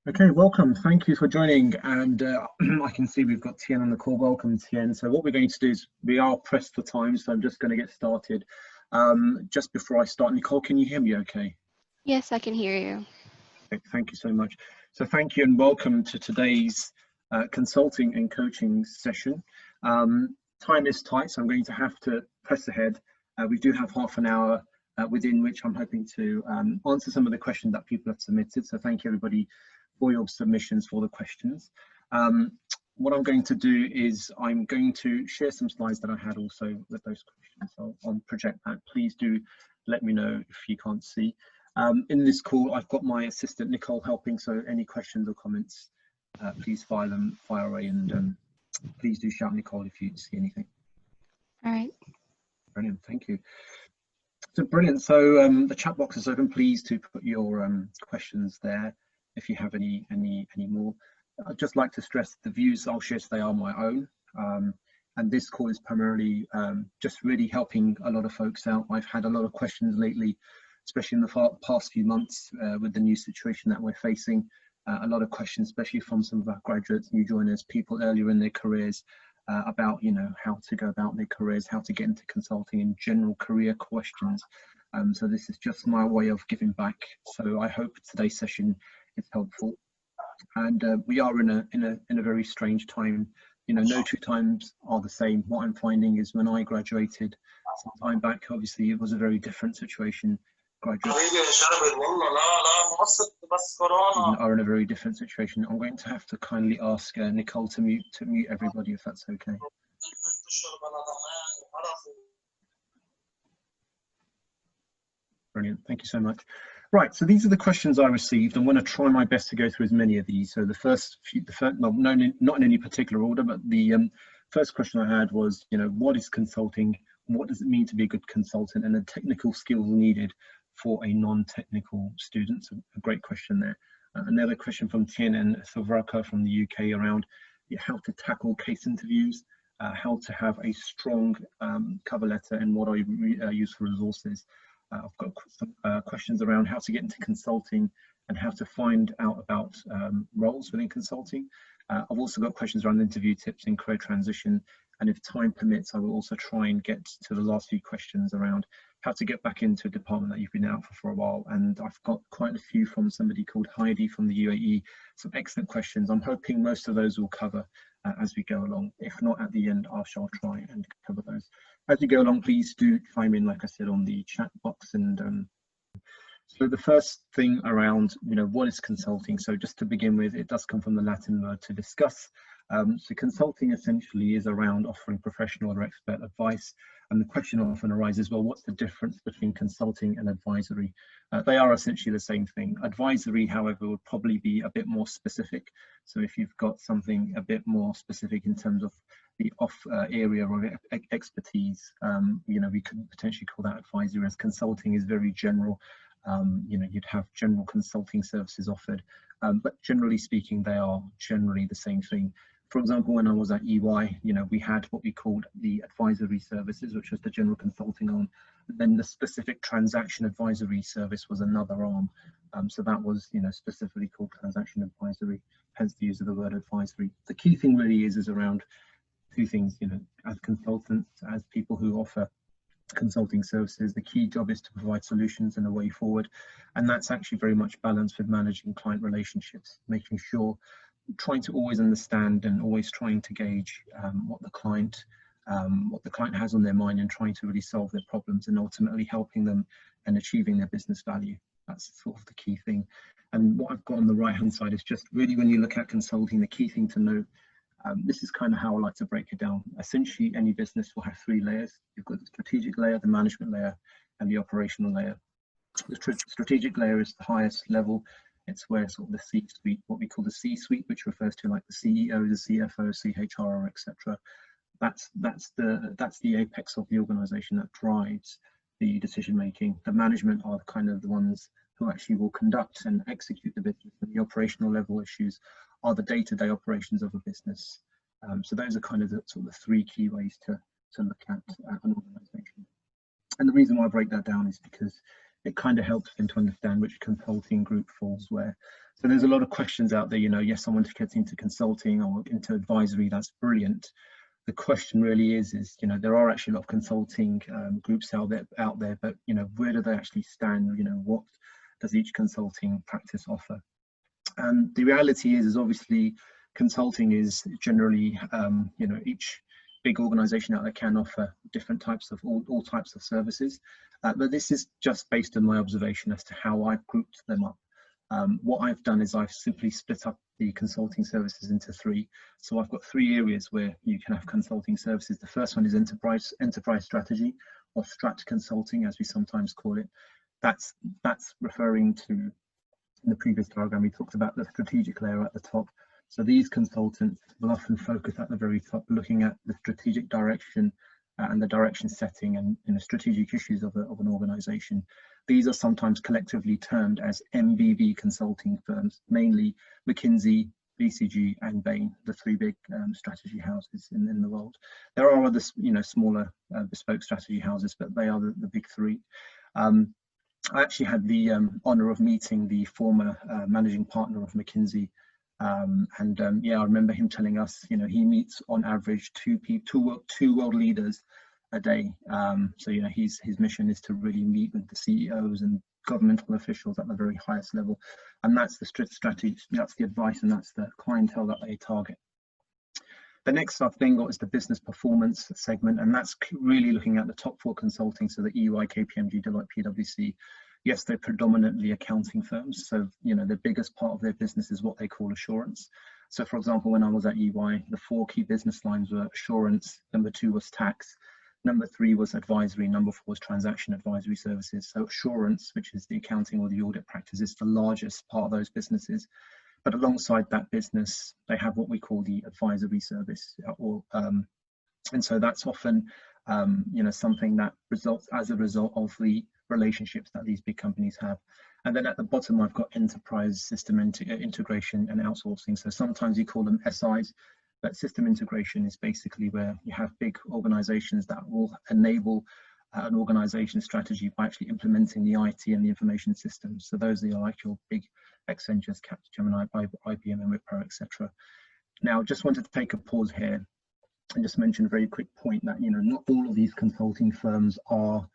Okay, welcome. Thank you for joining. And I can see we've got Tien on the call. Welcome, Tien. So what we're going to do is we are pressed for time, so I'm just going to get started. Just before I start, Nicole, can you hear me okay? Yes, I can hear you. Thank you so much. So thank you and welcome to today's consulting and coaching session. Time is tight, so I'm going to have to press ahead. We do have half an hour within which I'm hoping to answer some of the questions that people have submitted. So thank you everybody for your submissions for the questions. What I'm going to do is I'm going to share some slides that I had also with those questions. So I'll project that. Please do let me know if you can't see. In this call, I've got my assistant Nicole helping, so any questions or comments, please fire away, and please do shout Nicole if you see anything. All right. Brilliant, thank you. So brilliant. So the chat box is open. Please do put your questions there if you have any more. I'd just like to stress the views I'll share today are my own, and this call is primarily just really helping a lot of folks out. I've had a lot of questions lately, especially in the past few months with the new situation that we're facing. A lot of questions, especially from some of our graduates, new joiners, people earlier in their careers, about how to go about their careers, how to get into consulting, and general career questions. So this is just my way of giving back. So I hope today's session is helpful. And we are in a very strange time. No two times are the same. What I'm finding is when I graduated some time back, obviously it was a very different situation. Graduates are in a very different situation. I'm going to have to kindly ask Nicole to mute everybody, if that's okay. Brilliant, thank you so much. Right, so these are the questions I received. I'm going to try my best to go through as many of these. So the first, well, no, not in any particular order, but the first question I had was, what is consulting? What does it mean to be a good consultant, and the technical skills needed for a non-technical student? So a great question there. Another question from Tien and Silvraka from the UK around how to tackle case interviews, how to have a strong cover letter, and what are useful resources. I've got some questions around how to get into consulting and how to find out about roles within consulting. I've also got questions around interview tips in career transition, and if time permits, I will also try and get to the last few questions around how to get back into a department that you've been out for a while. And I've got quite a few from somebody called Heidi from the UAE, some excellent questions. I'm hoping most of those will cover as we go along. If not, at the end, I shall try and cover those. As you go along, please do chime in, like I said, on the chat box. And so the first thing around, what is consulting? So just to begin with, it does come from the Latin word to discuss. So consulting essentially is around offering professional or expert advice. And the question often arises, well, what's the difference between consulting and advisory? They are essentially the same thing. Advisory, however, would probably be a bit more specific. So if you've got something a bit more specific in terms of the area of expertise, we could potentially call that advisory, as consulting is very general. You'd have general consulting services offered, but generally speaking, they are generally the same thing. For example, when I was at EY, we had what we called the advisory services, which was the general consulting arm. Then the specific transaction advisory service was another arm. So that was, specifically called transaction advisory, hence the use of the word advisory. The key thing really is around two things, as consultants, as people who offer consulting services, the key job is to provide solutions and a way forward. And that's actually very much balanced with managing client relationships, making sure, trying to always understand and always trying to gauge what the client has on their mind, and trying to really solve their problems and ultimately helping them and achieving their business value. That's sort of the key thing. And what I've got on the right hand side is just really, when you look at consulting, the key thing to note, this is kind of how I like to break it down. Essentially, any business will have three layers. You've got the strategic layer, the management layer, and the operational layer. The strategic layer is the highest level. It's where sort of the C-suite, what we call the C-suite, which refers to like the CEO, the CFO, CHRO, etc. That's the apex of the organization that drives the decision making. The management are kind of the ones who actually will conduct and execute the business, and the operational level issues are the day-to-day operations of a business. So those are kind of the sort of the three key ways to look at an organization. And the reason why I break that down is because it kind of helps them to understand which consulting group falls where. So there's a lot of questions out there, you know, yes, I want to get into consulting or into advisory, that's brilliant. The question really is, you know, there are actually a lot of consulting groups out there, but, you know, where do they actually stand? You know, what does each consulting practice offer? And the reality is obviously consulting is generally, you know, each big organization out there can offer different types of, all types of services. But this is just based on my observation as to how I've grouped them up. What I've done is I've simply split up the consulting services into three. So I've got three areas where you can have consulting services. The first one is enterprise strategy, or strat consulting, as we sometimes call it. That's referring to, in the previous diagram, we talked about the strategic layer at the top. So these consultants will often focus at the very top, looking at the strategic direction and the direction setting and, you know, strategic issues of an organization. These are sometimes collectively termed as MBB consulting firms, mainly McKinsey, BCG and Bain, the three big strategy houses in the world. There are other, you know, smaller bespoke strategy houses, but they are the big three. I actually had the honor of meeting the former managing partner of McKinsey. Yeah, I remember him telling us, you know, he meets on average two world leaders a day. So, you know, his mission is to really meet with the CEOs and governmental officials at the very highest level. And that's the strategy, that's the advice, and that's the clientele that they target. The next I've then got is the business performance segment, and that's really looking at the top four consulting, so the EY, KPMG, Deloitte, PwC. Yes, they're predominantly accounting firms, so, you know, the biggest part of their business is what they call assurance. So, for example, when I was at EY, the four key business lines were assurance, number two was tax, number three was advisory, number four was transaction advisory services. So assurance, which is the accounting or the audit practice, is the largest part of those businesses. But alongside that business, they have what we call the advisory service, and so that's often, you know, something that results as a result of the relationships that these big companies have. And then at the bottom, I've got enterprise system integration and outsourcing. So sometimes you call them SIs, but system integration is basically where you have big organizations that will enable an organization strategy by actually implementing the IT and the information systems. So those are like your big Accentures, Capgemini, IBM, and Wipro, etc. Now, just wanted to take a pause here and just mention a very quick point that, you know, not all of these consulting firms are,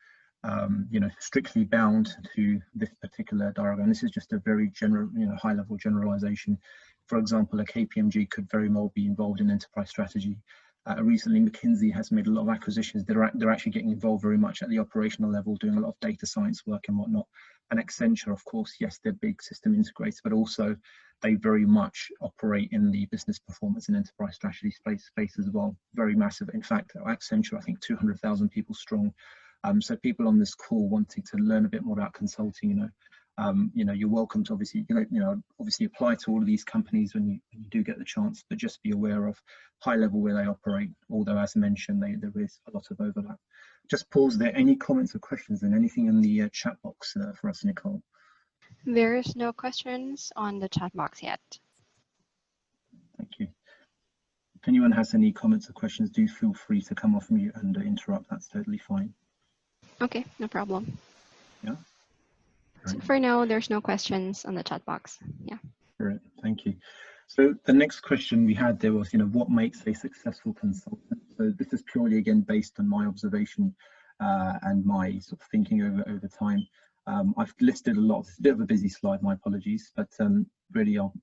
you know, strictly bound to this particular diagram. This is just a very general, you know, high-level generalization. For example, a KPMG could very well be involved in enterprise strategy. Recently, McKinsey has made a lot of acquisitions. They're actually getting involved very much at the operational level, doing a lot of data science work and whatnot. And Accenture, of course, yes, they're big system integrators, but also they very much operate in the business performance and enterprise strategy space as well. Very massive. In fact, Accenture, I think 200,000 people strong. So people on this call wanting to learn a bit more about consulting, you know, you're welcome to obviously apply to all of these companies when you do get the chance, but just be aware of high level where they operate. Although, as mentioned, there is a lot of overlap. Just pause there. Any comments or questions and anything in the chat box for us, Nicole? There is no questions on the chat box yet. Thank you. If anyone has any comments or questions, do feel free to come off mute and interrupt. That's totally fine. Okay, no problem. Yeah. So for now, there's no questions on the chat box. Yeah. Great, thank you. So the next question we had there was, you know, what makes a successful consultant? So this is purely, again, based on my observation and my sort of thinking over time. I've listed a lot. It's a bit of a busy slide, my apologies, but really I'll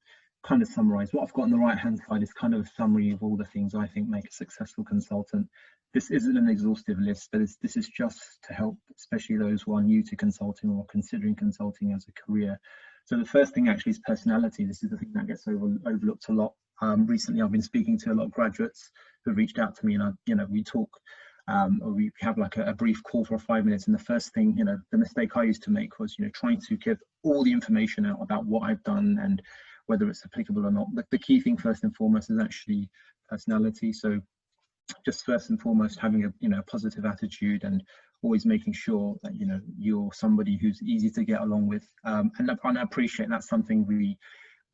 kind of summarize. What I've got on the right hand side is kind of a summary of all the things I think make a successful consultant. This isn't an exhaustive list, but this is just to help, especially those who are new to consulting or considering consulting as a career. So the first thing actually is personality. This is the thing that gets overlooked a lot. Recently, I've been speaking to a lot of graduates who have reached out to me, and we talk, or we have like a brief call for 5 minutes. And the first thing, the mistake I used to make was, trying to give all the information out about what I've done and whether it's applicable or not. But the key thing first and foremost is actually personality. So just first and foremost, having a positive attitude and always making sure that you're somebody who's easy to get along with, and I appreciate that's something we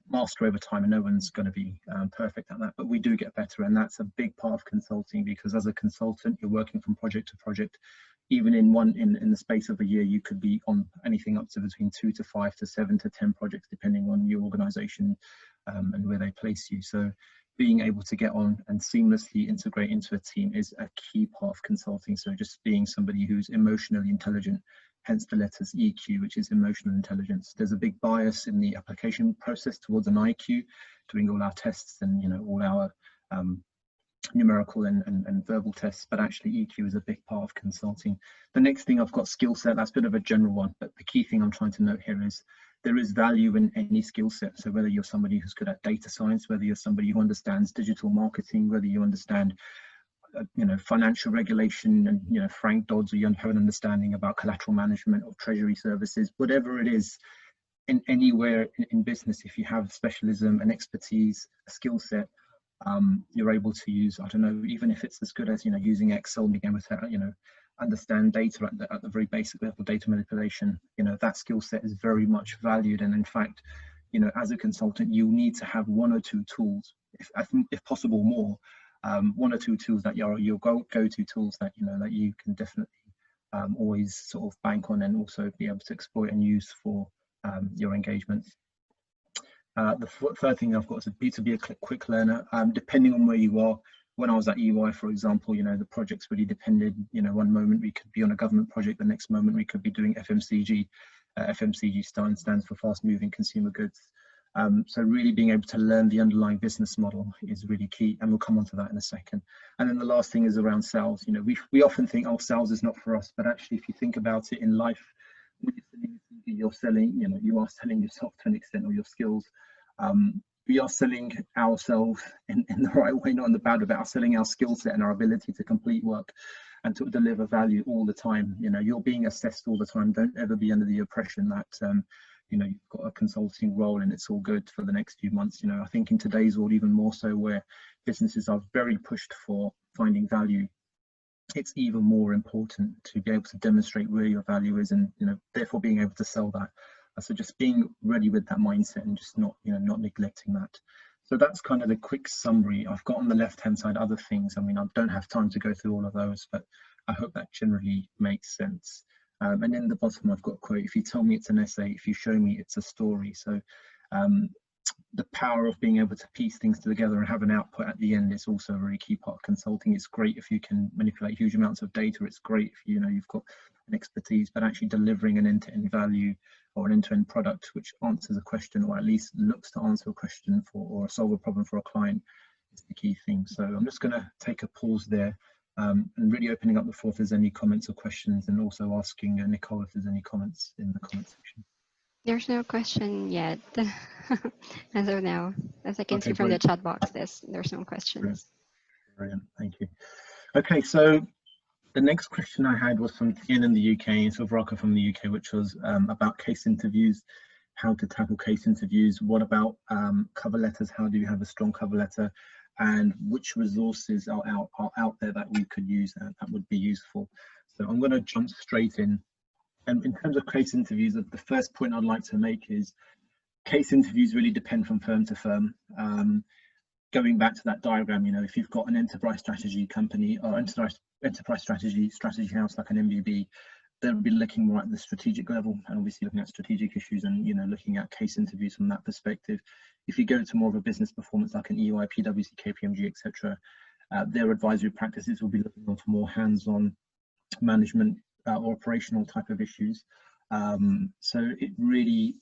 master over time, and no one's going to be perfect at that, but we do get better, and that's a big part of consulting, because as a consultant you're working from project to project. even in the space of a year, you could be on anything up to between 2 to 5 to 7 to 10 projects, depending on your organization and where they place you. So being able to get on and seamlessly integrate into a team is a key part of consulting. So just being somebody who's emotionally intelligent, hence the letters EQ, which is emotional intelligence. There's a big bias in the application process towards an IQ, doing all our tests and, you know, all our numerical and verbal tests, but actually EQ is a big part of consulting. The next thing I've got skill set, that's a bit of a general one, but the key thing I'm trying to note here is there is value in any skill set. So whether you're somebody who's good at data science, whether you're somebody who understands digital marketing, whether you understand you know, financial regulation and, you know, Frank Dodds, or you have an understanding about collateral management or treasury services, whatever it is, in anywhere in business, if you have specialism and expertise, a skill set, you're able to use, I don't know, even if it's as good as, you know, using Excel, being able to, you know, understand data at the very basic level, data manipulation, you know, that skill set is very much valued. And in fact, you know, as a consultant, you need to have 1 or 2 tools, if possible more, 1 or 2 tools that are your go-to tools that, you know, that you can definitely always sort of bank on and also be able to exploit and use for your engagements. The third thing I've got is to be a quick learner. Depending on where you are, when I was at EY, for example, you know, the projects really depended, you know, one moment we could be on a government project, the next moment we could be doing FMCG. FMCG stands for fast moving consumer goods. So really being able to learn the underlying business model is really key, and we'll come on to that in a second. And then the last thing is around sales. You know, we often think, oh, sales is not for us, but actually if you think about it in life, when you're selling, you know, you are selling yourself to an extent, or your skills. We are selling ourselves in the right way, not in the bad way, but selling our skill set and our ability to complete work and to deliver value all the time. You know, you're being assessed all the time. Don't ever be under the impression that you know, you've got a consulting role and it's all good for the next few months. You know, I think in today's world, even more so, where businesses are very pushed for finding value, it's even more important to be able to demonstrate where your value is, and, you know, therefore being able to sell that. So just being ready with that mindset and just not, you know, not neglecting that. So that's kind of the quick summary. I've got on the left hand side other things. I mean, I don't have time to go through all of those, but I hope that generally makes sense. And in the bottom, I've got a quote: if you tell me it's an essay, if you show me it's a story. So the power of being able to piece things together and have an output at the end is also a really key part of consulting. It's great if you can manipulate huge amounts of data. It's great if, you know, you've got an expertise, but actually delivering an end-to-end value or an end-to-end product which answers a question, or at least looks to answer a question for, or solve a problem for a client, is the key thing. So I'm just going to take a pause there, and really opening up the floor if there's any comments or questions, and also asking Nicole if there's any comments in the comment section. There's no question yet as of now. As I can see from brilliant. the chat box, there's no questions. Brilliant, thank you. Okay, so the next question I had was from Tien in the UK, Silveraka from the UK, which was about case interviews, how to tackle case interviews. What about cover letters? How do you have a strong cover letter? And which resources are out there that we could use that would be useful? So I'm going to jump straight in. And in terms of case interviews, the first point I'd like to make is case interviews really depend from firm to firm. Going back to that diagram, you know, if you've got an enterprise strategy company or enterprise strategy house like an MBB, they'll be looking more at the strategic level and obviously looking at strategic issues and, you know, looking at case interviews from that perspective. If you go to more of a business performance like an EY, PwC, KPMG, etc., their advisory practices will be looking on for more hands-on management or operational type of issues. So it really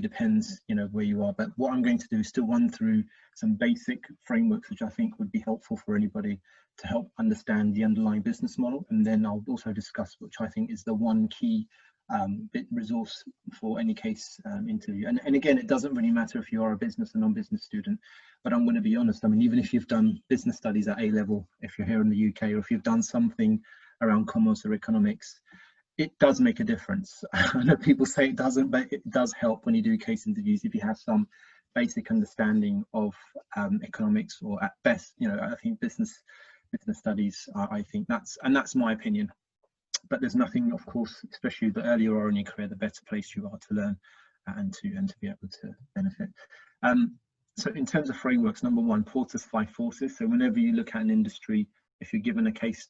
depends, you know, where you are. But what I'm going to do is to run through some basic frameworks which I think would be helpful for anybody to help understand the underlying business model, and then I'll also discuss which I think is the one key resource for any case interview. And again, it doesn't really matter if you are a business or non-business student, but I'm going to be honest, I mean, even if you've done business studies at A level, if you're here in the UK, or if you've done something around commerce or economics, it does make a difference. I know people say it doesn't, but it does help when you do case interviews if you have some basic understanding of economics, or at best, you know, I think business studies. I think that's my opinion. But there's nothing, of course, especially the earlier you are in your career, the better place you are to learn and to be able to benefit. So in terms of frameworks, number one, Porter's 5 forces. So whenever you look at an industry, if you're given a case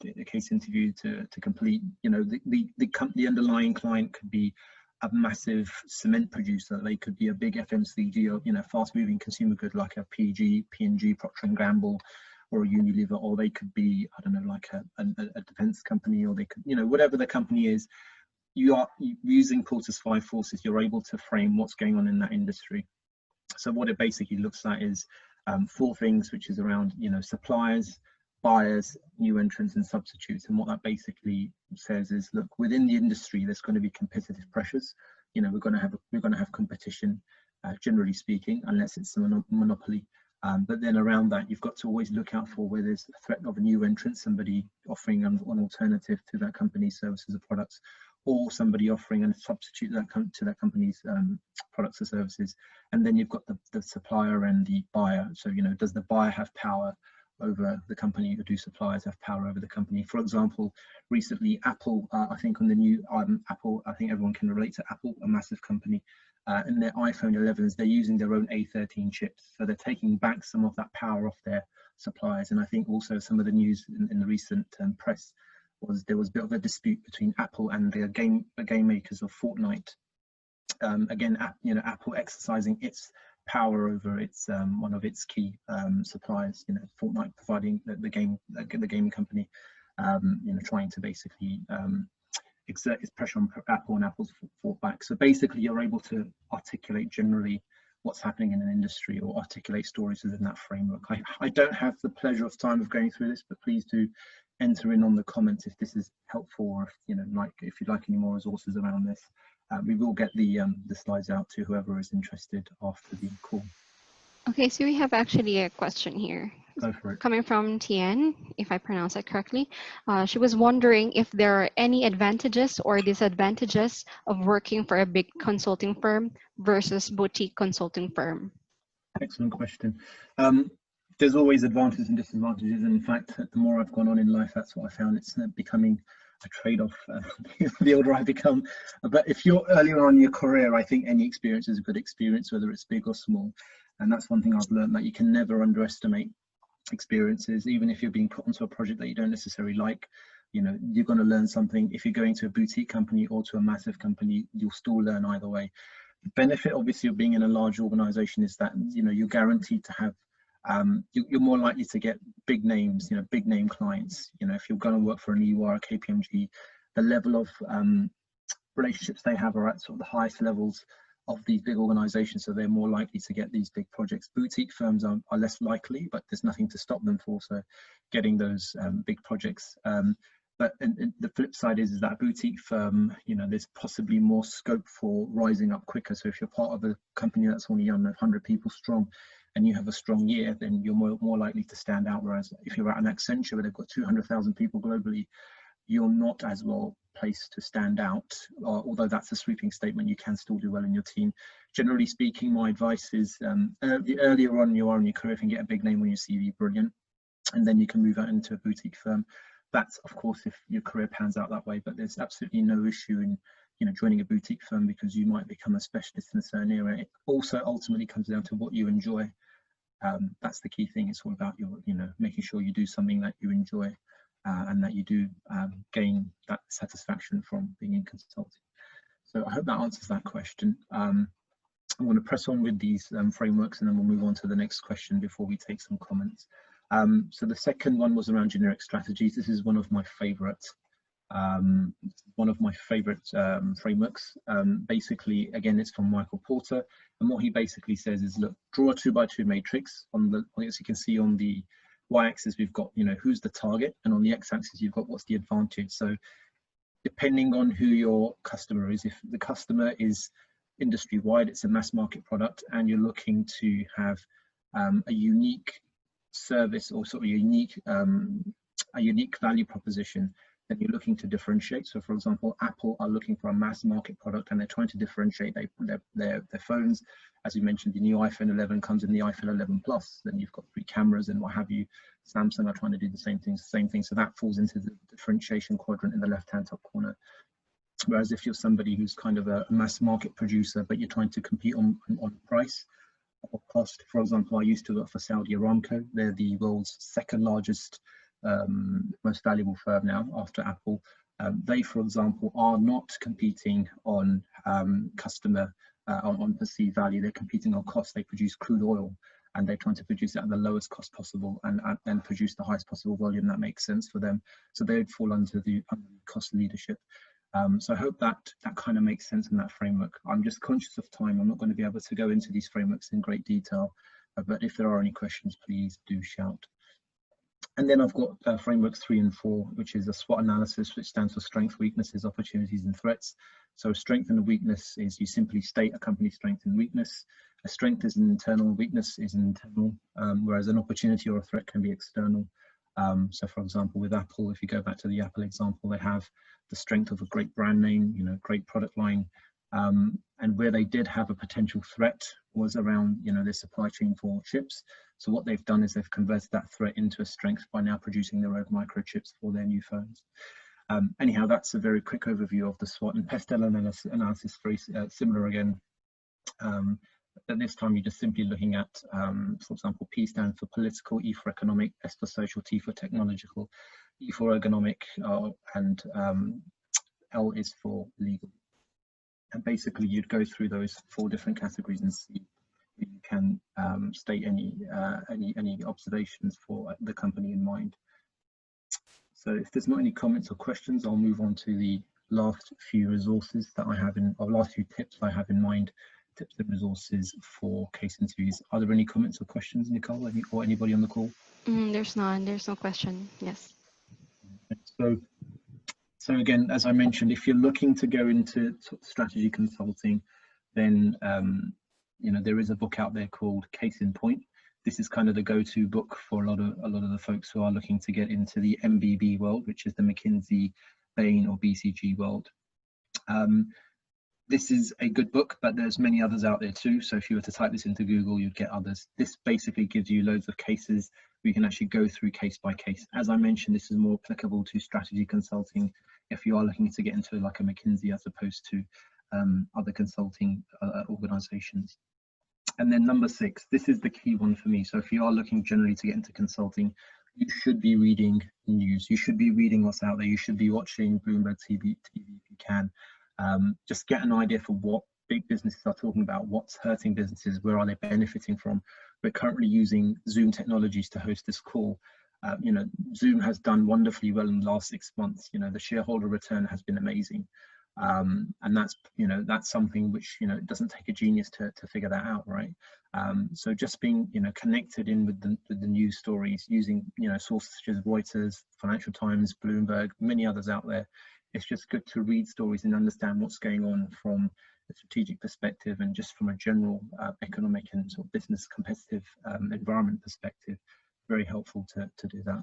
interview to complete, you know, the underlying client could be a massive cement producer. They could be a big FMCG or, you know, fast moving consumer good like a P&G, Procter and Gamble, or a Unilever, or they could be, I don't know, like a defense company, or they could, you know, whatever the company is. You are using Porter's 5 forces, you're able to frame what's going on in that industry. So what it basically looks like is 4 things, which is around, you know, suppliers, buyers, new entrants and substitutes. And what that basically says is, look, within the industry there's going to be competitive pressures. You know, we're going to have competition, generally speaking, unless it's a monopoly. But then around that, you've got to always look out for where there's a threat of a new entrant, somebody offering an alternative to that company's services or products, or somebody offering a substitute to that company's products or services. And then you've got the supplier and the buyer. So, you know, does the buyer have power over the company, or do suppliers have power over the company? For example, recently Apple, I think on the new Apple, I think everyone can relate to Apple, a massive company. In their iPhone 11s, they're using their own A13 chips. So they're taking back some of that power off their suppliers. And I think also some of the news in the recent press was there was a bit of a dispute between Apple and the game makers of Fortnite. Again, you know, Apple exercising its power over its one of its key suppliers, you know, Fortnite providing the gaming company, you know, trying to basically exert its pressure on Apple, and Apple's fought back. So basically you're able to articulate generally what's happening in an industry, or articulate stories within that framework. I don't have the pleasure of time of going through this, but please do enter in on the comments if this is helpful, or if, you know, like if you'd like any more resources around this. We will get the slides out to whoever is interested after the call. Okay, so we have actually a question here. Go for it. Coming from Tien, if I pronounce it correctly. She was wondering if there are any advantages or disadvantages of working for a big consulting firm versus boutique consulting firm. Excellent question. There's always advantages and disadvantages. And in fact, the more I've gone on in life, that's what I found. It's becoming a trade-off the older I become. But if you're earlier on in your career, I think any experience is a good experience, whether it's big or small. And that's one thing I've learned, that you can never underestimate experiences. Even if you're being put onto a project that you don't necessarily like, you know, you're going to learn something. If you're going to a boutique company or to a massive company, you'll still learn either way. The benefit, obviously, of being in a large organization is that, you know, you're guaranteed to have you're more likely to get big names, you know, big name clients. You know, if you're going to work for an EY or a KPMG, the level of relationships they have are at sort of the highest levels of these big organizations, so they're more likely to get these big projects. Boutique firms are less likely, but there's nothing to stop them for also getting those big projects. But the flip side is that boutique firm, you know, there's possibly more scope for rising up quicker. So if you're part of a company that's only 100 people strong, and you have a strong year, then you're more likely to stand out. Whereas if you're at an Accenture where they've got 200,000 people globally, you're not as well placed to stand out. Although that's a sweeping statement, you can still do well in your team. Generally speaking, my advice is the earlier on you are in your career, if you can get a big name on your CV, brilliant. And then you can move out into a boutique firm. That's, of course, if your career pans out that way, but there's absolutely no issue in, you know, joining a boutique firm because you might become a specialist in a certain area. It also ultimately comes down to what you enjoy. That's the key thing. It's all about your, you know, making sure you do something that you enjoy and that you do gain that satisfaction from being in consulting. So I hope that answers that question. I'm going to press on with these frameworks, and then we'll move on to the next question before we take some comments. So the second one was around generic strategies. This is one of my favorite frameworks. Basically, again, it's from Michael Porter, and what he basically says is, look, draw a 2x2 matrix. As you can see on the y-axis, we've got, you know, who's the target, and on the x-axis, you've got what's the advantage. So depending on who your customer is, if the customer is industry-wide, it's a mass market product, and you're looking to have a unique service or sort of a unique value proposition, then you're looking to differentiate. So for example, Apple are looking for a mass market product, and they're trying to differentiate their phones. As you mentioned, the new iPhone 11 comes in the iPhone 11 Plus, then you've got 3 cameras and what have you. Samsung are trying to do the same thing. So that falls into the differentiation quadrant in the left-hand top corner. Whereas if you're somebody who's kind of a mass market producer, but you're trying to compete on price or cost, for example, I used to work for Saudi Aramco. They're the world's second largest most valuable firm now after Apple. They, for example, are not competing on customer on perceived value. They're competing on cost. They produce crude oil, and they're trying to produce it at the lowest cost possible and produce the highest possible volume that makes sense for them. So they would fall under the cost leadership. So I hope that kind of makes sense in that framework. I'm just conscious of time. I'm not going to be able to go into these frameworks in great detail, but if there are any questions, please do shout. And then I've got frameworks 3 and 4, which is a SWOT analysis, which stands for strengths, weaknesses, opportunities, and threats. So a strength and a weakness is you simply state a company's strength and weakness. A strength is an internal, weakness is an internal, whereas an opportunity or a threat can be external. So for example, with Apple, if you go back to the Apple example, they have the strength of a great brand name, you know, great product line. And where they did have a potential threat was around, you know, their supply chain for chips. So what they've done is they've converted that threat into a strength by now producing their own microchips for their new phones. Anyhow, that's a very quick overview of the SWOT. And Pestel analysis, very similar again. But this time you're just simply looking at, for example, P stands for political, E for economic, S for social, T for technological, E for ergonomic, and L is for legal. And basically you'd go through those 4 different categories and see if you can state any observations for the company in mind. So if there's not any comments or questions, I'll move on to the last few resources that I have or last few tips I have in mind, tips and resources for case interviews. Are there any comments or questions, Nicole, or anybody on the call? There's none. There's no question. Yes. So again, as I mentioned, if you're looking to go into strategy consulting, then you know, there is a book out there called Case in Point. This is kind of the go-to book for a lot of the folks who are looking to get into the MBB world, which is the McKinsey, Bain, or BCG world. This is a good book, but there's many others out there too. So if you were to type this into Google, you'd get others. This basically gives you loads of cases. We can actually go through case by case. As I mentioned, this is more applicable to strategy consulting if you are looking to get into like a McKinsey as opposed to other consulting organizations. And then number 6, this is the key one for me. So if you are looking generally to get into consulting, you should be reading news. You should be reading what's out there. You should be watching Bloomberg TV if you can. Just get an idea for what big businesses are talking about, what's hurting businesses, where are they benefiting from. We're currently using Zoom technologies to host this call. You know, Zoom has done wonderfully well in the last 6 months. You know, the shareholder return has been amazing. And that's, you know, that's something which, you know, it doesn't take a genius to figure that out, right? So just being, you know, connected in with the news stories, using, you know, sources such as Reuters, Financial Times, Bloomberg, many others out there. It's just good to read stories and understand what's going on from a strategic perspective and just from a general economic and sort of business competitive environment perspective. Very helpful to do that.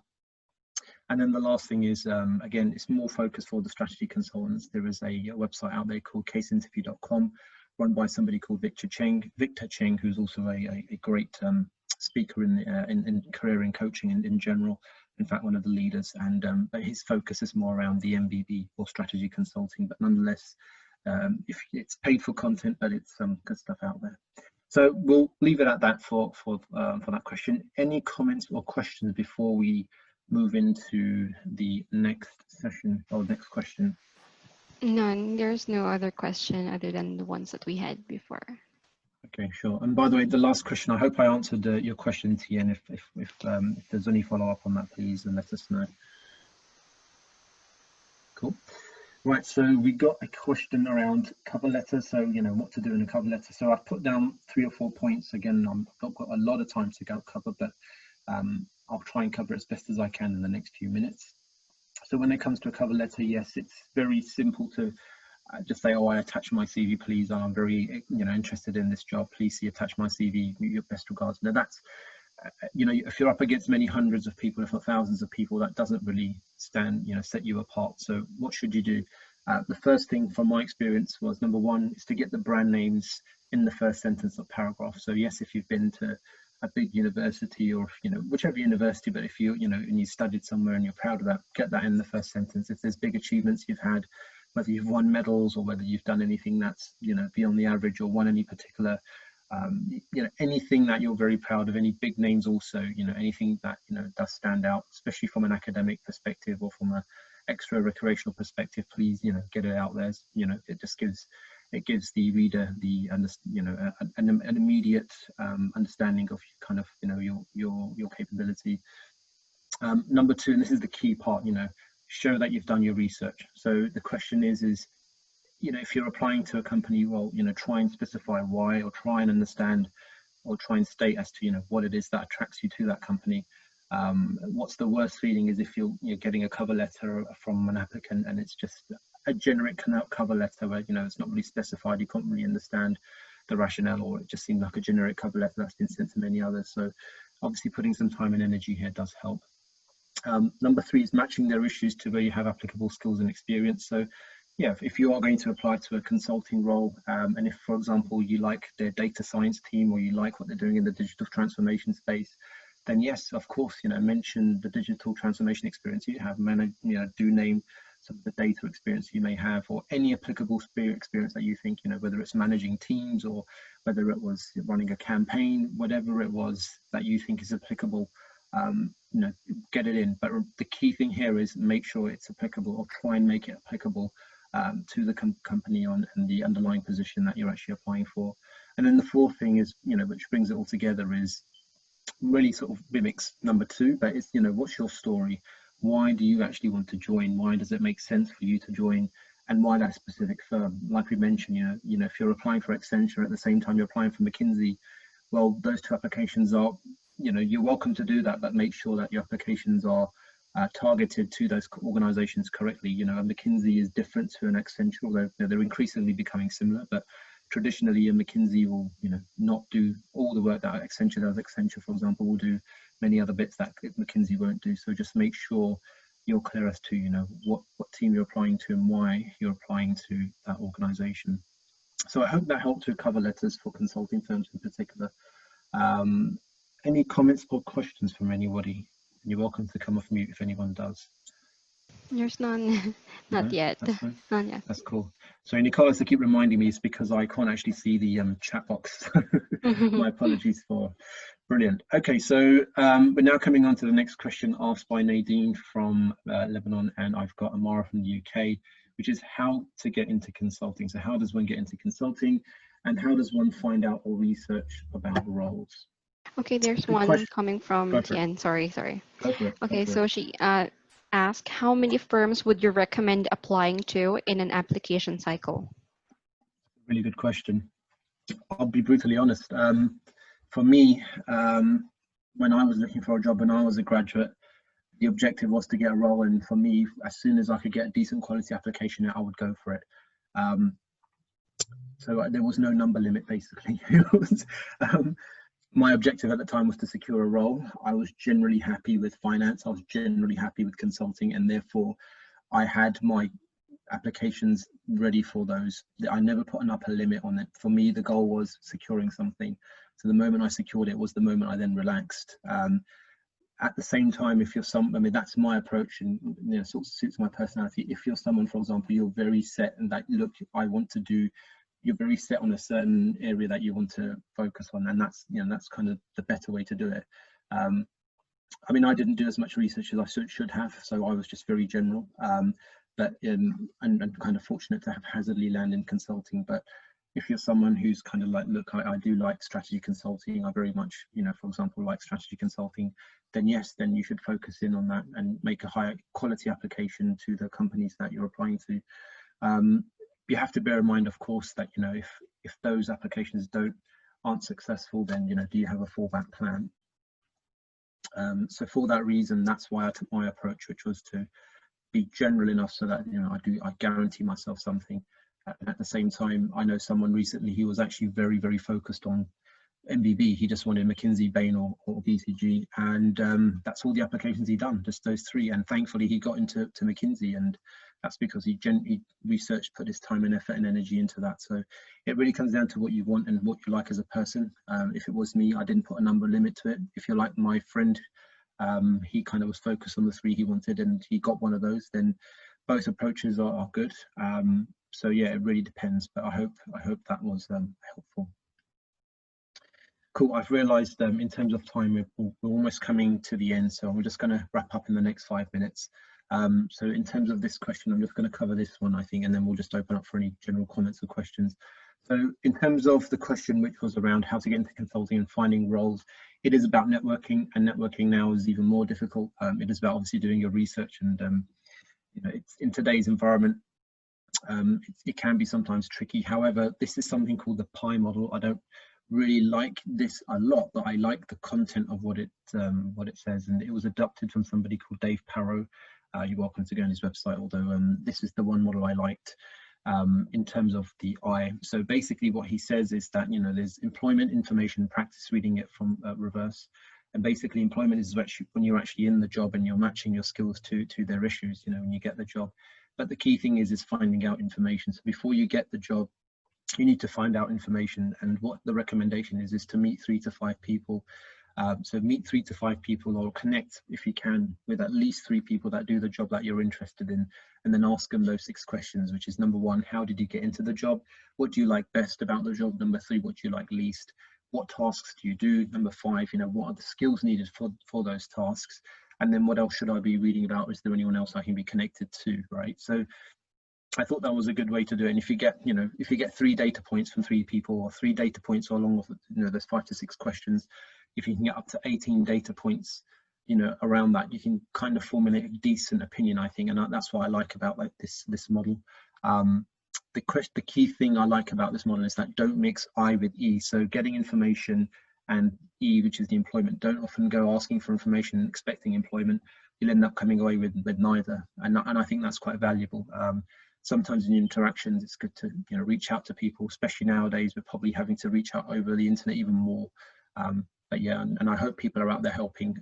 And then the last thing is, again, it's more focused for the strategy consultants. There is a website out there called caseinterview.com, run by somebody called Victor Cheng, who's also a great speaker in career and coaching in general. In fact, one of the leaders, and but his focus is more around the MBB or strategy consulting. But nonetheless, if it's paid for content, but it's some good stuff out there. So we'll leave it at that for that question. Any comments or questions before we move into the next session or next question? None. There's no other question other than the ones that we had before. Okay, sure. And by the way, the last question, I hope I answered your question, Tien. If there's any follow-up on that, please, and let us know. Cool. Right, so we got a question around cover letter. So, you know, what to do in a cover letter. So I've put down 3 or 4 points. Again, I've not got a lot of time to go cover, but I'll try and cover as best as I can in the next few minutes. So when it comes to a cover letter, yes, it's very simple to just say, oh, I attach my CV, please. I'm very, you know, interested in this job. Please see, attach my CV. Your best regards. Now that's, you know, if you're up against many hundreds of people, if not thousands of people, that doesn't really set you apart. So what should you do? The first thing from my experience was, number 1 is to get the brand names in the first sentence of paragraph. So yes, if you've been to a big university or, you know, whichever university, but if you know, and you studied somewhere and you're proud of that, get that in the first sentence. If there's big achievements you've had, whether you've won medals or whether you've done anything that's, you know, beyond the average or won any particular you know, anything that you're very proud of, any big names also, you know, anything that, you know, does stand out, especially from an academic perspective or from a extra recreational perspective, please, you know, get it out there. You know, it just gives, it gives the reader the, you know, an immediate understanding of kind of, you know, your capability. Number two, and this is the key part, you know, show that you've done your research. So the question is, you know, if you're applying to a company role, you know, try and specify why, or try and understand, or try and state as to, you know, what it is that attracts you to that company. What's the worst feeling is if you're getting a cover letter from an applicant and it's just a generic cover letter where, you know, it's not really specified, you can't really understand the rationale, or it just seemed like a generic cover letter that's been sent to many others. So obviously putting some time and energy here does help. Number three is matching their issues to where you have applicable skills and experience. So yeah, if you are going to apply to a consulting role, and if, for example, you like their data science team, or you like what they're doing in the digital transformation space, then yes, of course, you know, mention the digital transformation experience you have, you know, do name some of the data experience you may have, or any applicable experience that you think, you know, whether it's managing teams or whether it was running a campaign, whatever it was that you think is applicable, you know, get it in. But the key thing here is make sure it's applicable, or try and make it applicable to the company and the underlying position that you're actually applying for. And then the fourth thing is, you know, which brings it all together, is really sort of mimics number two, but it's, you know, what's your story? Why do you actually want to join? Why does it make sense for you to join? And why that specific firm? Like we mentioned, you know, if you're applying for Accenture at the same time you're applying for McKinsey, well, those two applications are, you know, you're welcome to do that, but make sure that your applications are targeted to those organizations correctly. You know, McKinsey is different to an Accenture, although they're increasingly becoming similar, but traditionally a McKinsey will, you know, not do all the work that Accenture does. Accenture, for example, will do many other bits that McKinsey won't do. So just make sure you're clear as to, you know, what team you're applying to and why you're applying to that organization. So I hope that helped with cover letters for consulting firms in particular. Any comments or questions from anybody? You're welcome to come off mute if anyone does. There's none. Not No, yet. that's fine. Not yet. That's cool. So Nicolas, to keep reminding me, is because I can't actually see the chat box. My apologies for. Brilliant. Okay, so we're now coming on to the next question asked by Nadine from Lebanon, and I've got Amara from the UK, which is how to get into consulting. So how does one get into consulting, and how does one find out or research about roles? Okay, there's Good one question. coming from Tien. Sorry. Go for it. Okay, so she asked, how many firms would you recommend applying to in an application cycle? Really good question. I'll be brutally honest. For me, when I was looking for a job when I was a graduate, the objective was to get a role, and for me, as soon as I could get a decent quality application, I would go for it. So there was no number limit, basically. My objective at the time was to secure a role. I was generally happy with finance. I was generally happy with consulting, and therefore I had my applications ready for those. I never put an upper limit on it. For me, the goal was securing something. So the moment I secured it was the moment I then relaxed. At the same time, if you're I mean, that's my approach, and you know, sort of suits my personality. If you're someone, for example, you're very set and that, look, I want to do, you're very set on a certain area that you want to focus on, and that's, you know, that's kind of the better way to do it. I mean, I didn't do as much research as I should have, so I was just very general, but and kind of fortunate to have hazardly land in consulting. But if you're someone who's kind of like, look, I do like strategy consulting, I very much, you know, for example, like strategy consulting, then yes, then you should focus in on that and make a high quality application to the companies that you're applying to. You have to bear in mind, of course, that, you know, if those applications aren't successful, then, you know, do you have a fallback plan? So for that reason, that's why I took my approach, which was to be general enough so that, you know, I guarantee myself something. And at the same time, I know someone recently, he was actually very, very focused on MBB. He just wanted McKinsey, Bain, or BCG, and that's all the applications he done, just those three. And thankfully, he got into McKinsey, and that's because he researched, put his time and effort and energy into that. So it really comes down to what you want and what you like as a person. If it was me, I didn't put a number limit to it. If you're like my friend, he kind of was focused on the three he wanted, and he got one of those, then both approaches are good. So yeah, it really depends, but I hope that was helpful. Cool. I've realised in terms of time, we're almost coming to the end, so I'm just going to wrap up in the next 5 minutes. So in terms of this question, I'm just going to cover this one, I think, and then we'll just open up for any general comments or questions. So in terms of the question, which was around how to get into consulting and finding roles, it is about networking, and networking now is even more difficult. It is about obviously doing your research, and you know, it's in today's environment, it can be sometimes tricky. However, this is something called the PI model. I don't really like this a lot, but I like the content of what it says, and it was adopted from somebody called Dave Parrow. You're welcome to go on his website, although this is the one model I liked in terms of the I. So basically what he says is that, you know, there's employment, information, practice, reading it from reverse. And basically employment is when you're actually in the job and you're matching your skills to their issues, you know, when you get the job. But the key thing is finding out information. So before you get the job, you need to find out information, and what the recommendation is to meet 3 to 5 people. So meet 3 to 5 people, or connect if you can with at least 3 people that do the job that you're interested in, and then ask them those 6 questions, which is number 1, how did you get into the job? What do you like best about the job? Number 3, what do you like least? What tasks do you do? Number 5, you know, what are the skills needed for those tasks? And then what else should I be reading about? Is there anyone else I can be connected to, right? So I thought that was a good way to do it. And if you get, you know, if you get 3 data points from 3 people, or 3 data points along with, you know, there's 5 to 6 questions, if you can get up to 18 data points, you know, around that, you can kind of formulate a decent opinion, I think. And that's what I like about like this model. The key thing I like about this model is that don't mix I with E. So getting information and E, which is the employment, don't often go asking for information and expecting employment. You'll end up coming away with neither. And I think that's quite valuable. Sometimes in interactions, it's good to, you know, reach out to people, especially nowadays. We're probably having to reach out over the internet even more. But yeah, and I hope people are out there helping.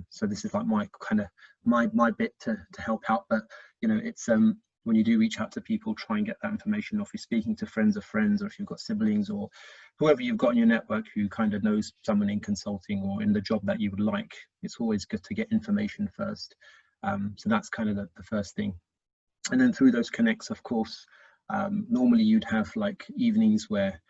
So this is like my kind of my bit to help out. But you know, it's when you do reach out to people, try and get that information. Or if you're speaking to friends of friends, or if you've got siblings or whoever you've got in your network who kind of knows someone in consulting or in the job that you would like, it's always good to get information first. So that's kind of the first thing. And then through those connects, of course, normally you'd have like evenings where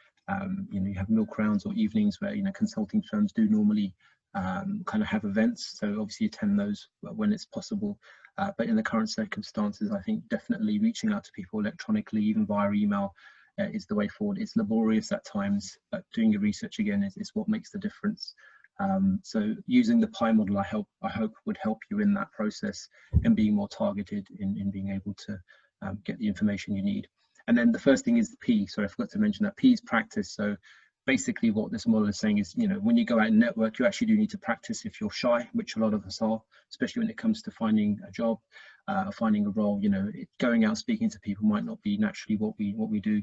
you know, you have milk rounds, or evenings where, you know, consulting firms do normally kind of have events. So obviously attend those when it's possible. But in the current circumstances, I think definitely reaching out to people electronically, even via email, is the way forward. It's laborious at times, but doing your research again is what makes the difference. So using the PI model, I hope would help you in that process, and being more targeted in being able to get the information you need. And then the first thing is the P. Sorry, I forgot to mention that. P is practice. So basically what this model is saying is, you know, when you go out and network, you actually do need to practice if you're shy, which a lot of us are, especially when it comes to finding a job, finding a role. You know, going out speaking to people might not be naturally what we do.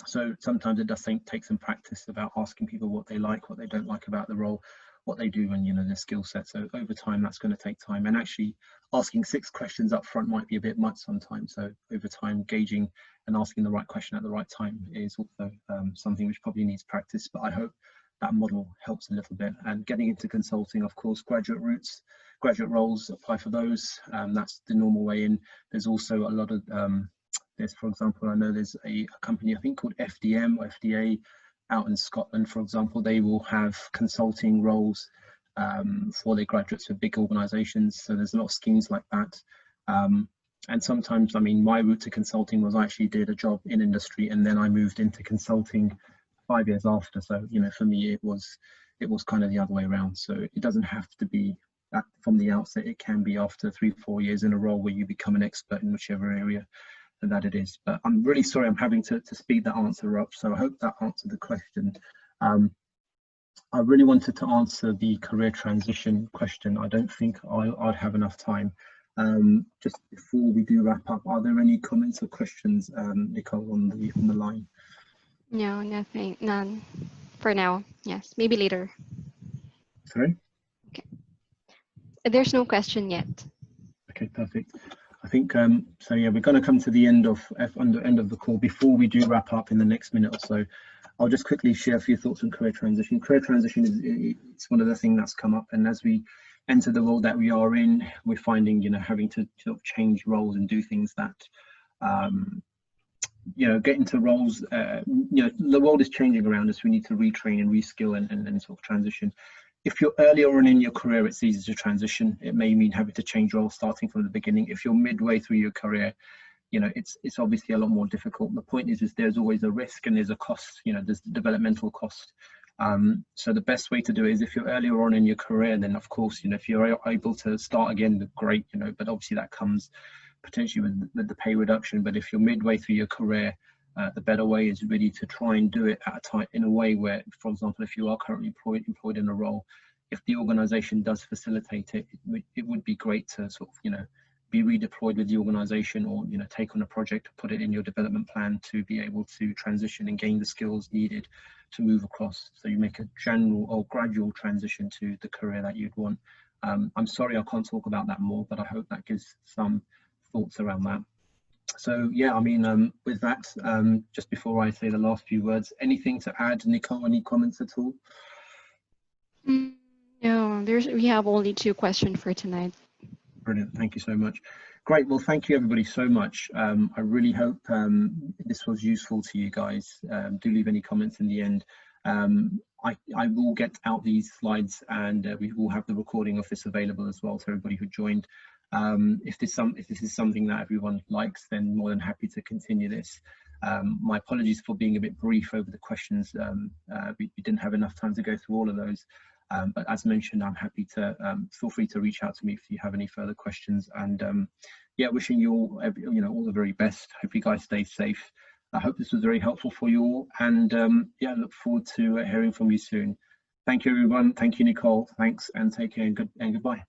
So sometimes it does take some practice about asking people what they like, what they don't like about the role, what they do, and, you know, their skill set. So over time, that's going to take time. And actually asking 6 questions up front might be a bit much sometimes. So over time, gauging and asking the right question at the right time is also something which probably needs practice. But I hope that model helps a little bit. And getting into consulting, of course, graduate routes, graduate roles, apply for those. That's the normal way in. There's also a lot of there's, for example, I know there's a company I think called FDM or FDA out in Scotland, for example. They will have consulting roles for their graduates for big organizations. So there's a lot of schemes like that. And sometimes, I mean, my route to consulting was I actually did a job in industry, and then I moved into consulting 5 years after. So, you know, for me, it was kind of the other way around. So it doesn't have to be from the outset. It can be after 3-4 years in a role where you become an expert in whichever area that it is. But I'm really sorry I'm having to speed that answer up. So I hope that answered the question. I really wanted to answer the career transition question. I don't think I'd have enough time. Just before we do wrap up, are there any comments or questions, Nicole, on the line? No, nothing, none for now. Yes, maybe later. Sorry? Okay. There's no question yet. Okay, perfect. I think so. Yeah, we're going to come to the end of the call. Before we do wrap up in the next minute or so, I'll just quickly share a few thoughts on career transition. Career transition it's one of the things that's come up, and as we enter the role that we are in, we're finding, you know, having to sort of change roles and do things that you know, get into roles. You know, the world is changing around us. We need to retrain and reskill and sort of transition. If you're earlier on in your career, it's easy to transition. It may mean having to change roles starting from the beginning. If you're midway through your career, you know, it's obviously a lot more difficult. The point is there's always a risk and there's a cost. You know, there's developmental cost. So the best way to do it is if you're earlier on in your career, then of course, you know, if you're able to start again, great, you know, but obviously that comes potentially with the pay reduction. But if you're midway through your career, the better way is really to try and do it at a time in a way where, for example, if you are currently employed in a role, if the organization does facilitate it, it would be great to sort of, you know, be redeployed with the organization, or, you know, take on a project, put it in your development plan to be able to transition and gain the skills needed to move across. So you make a general or gradual transition to the career that you'd want. I'm sorry I can't talk about that more, but I hope that gives some thoughts around that. So yeah, I mean, with that, just before I say the last few words, anything to add, Nicole? Any comments at all? No, we have only 2 questions for tonight. Brilliant, thank you so much. Great, well, thank you everybody so much. I really hope this was useful to you guys. Do leave any comments in the end. I will get out these slides, and we will have the recording of this available as well to everybody who joined. If this is something that everyone likes, then more than happy to continue this. My apologies for being a bit brief over the questions. We didn't have enough time to go through all of those. But as mentioned, I'm happy to feel free to reach out to me if you have any further questions. And yeah, wishing you all, you know, all the very best. Hope you guys stay safe. I hope this was very helpful for you all. And yeah, look forward to hearing from you soon. Thank you, everyone. Thank you, Nicole. Thanks, and take care and goodbye.